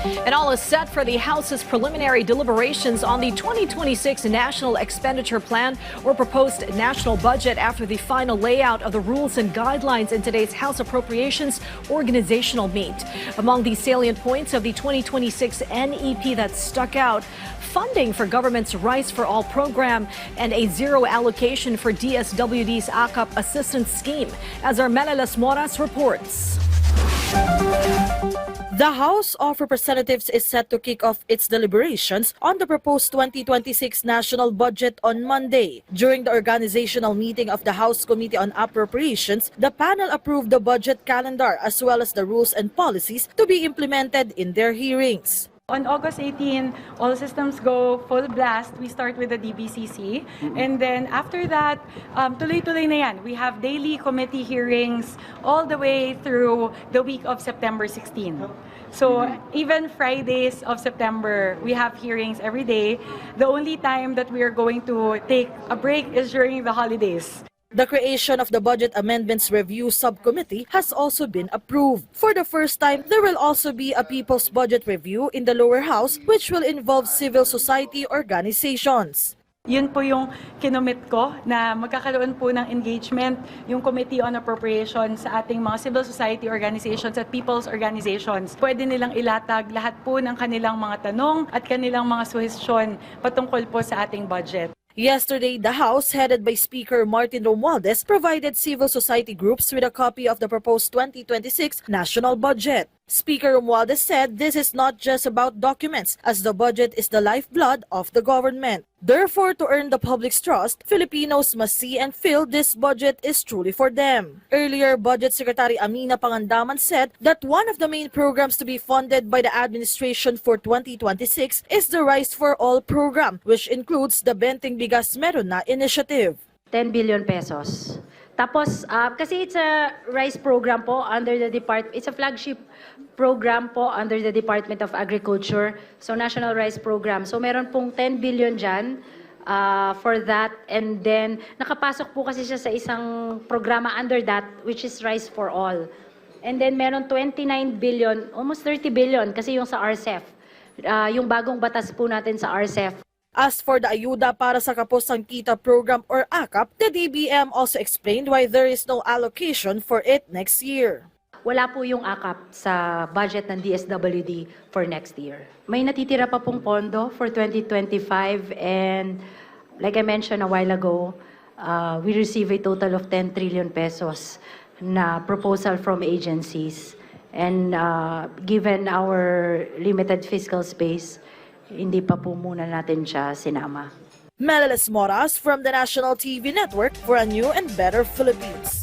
And all is set for the House's preliminary deliberations on the 2026 National Expenditure Plan or proposed national budget after the final layout of the rules and guidelines in today's House Appropriations organizational meet. Among the salient points of the 2026 NEP that stuck out, funding for government's Rice for All program and a zero allocation for DSWD's AKAP assistance scheme, as our Melalas Moras reports. The House of Representatives is set to kick off its deliberations on the proposed 2026 national budget on Monday. During the organizational meeting of the House Committee on Appropriations, the panel approved the budget calendar as well as the rules and policies to be implemented in their hearings. On August 18, all systems go full blast. We start with the DBCC. And then after that, tuloy-tuloy na yan. We have daily committee hearings all the way through the week of September 16. So even Fridays of September, we have hearings every day. The only time that we are going to take a break is during the holidays. The creation of the Budget Amendments Review Subcommittee has also been approved. For the first time, there will also be a People's Budget Review in the lower house, which will involve civil society organizations. Yun po yung kinomit ko na magkakaroon po ng engagement yung Committee on Appropriations sa ating mga civil society organizations at people's organizations. Pwede nilang ilatag lahat po ng kanilang mga tanong at kanilang mga suhestyon patungkol po sa ating budget. Yesterday, the House, headed by Speaker Martin Romualdez, provided civil society groups with a copy of the proposed 2026 national budget. Speaker Romualdez said this is not just about documents, as the budget is the lifeblood of the government. Therefore, to earn the public's trust, Filipinos must see and feel this budget is truly for them. Earlier, Budget Secretary Amina Pangandaman said that one of the main programs to be funded by the administration for 2026 is the Rice for All program, which includes the Benting Bigas Meron Na initiative. 10 billion pesos. Tapos, kasi it's a rice program po under the department, it's a flagship program po under the Department of Agriculture, so National Rice Program. So meron pong 10 billion dyan for that, and then nakapasok po kasi siya sa isang programa under that, which is Rice for All. And then meron 29 billion, almost 30 billion kasi yung sa RCEP, yung bagong batas po natin sa RCEP. As for the Ayuda para sa Kapusang Kita program or AKAP, the DBM also explained why there is no allocation for it next year. Wala po yung AKAP sa budget ng DSWD for next year. May natitira pa pong pondo for 2025, and like I mentioned a while ago, we receive a total of 10 trillion pesos na proposal from agencies. And given our limited fiscal space, hindi pa po muna natin siya sinama. Melalas Moras from the National TV Network for a new and better Philippines.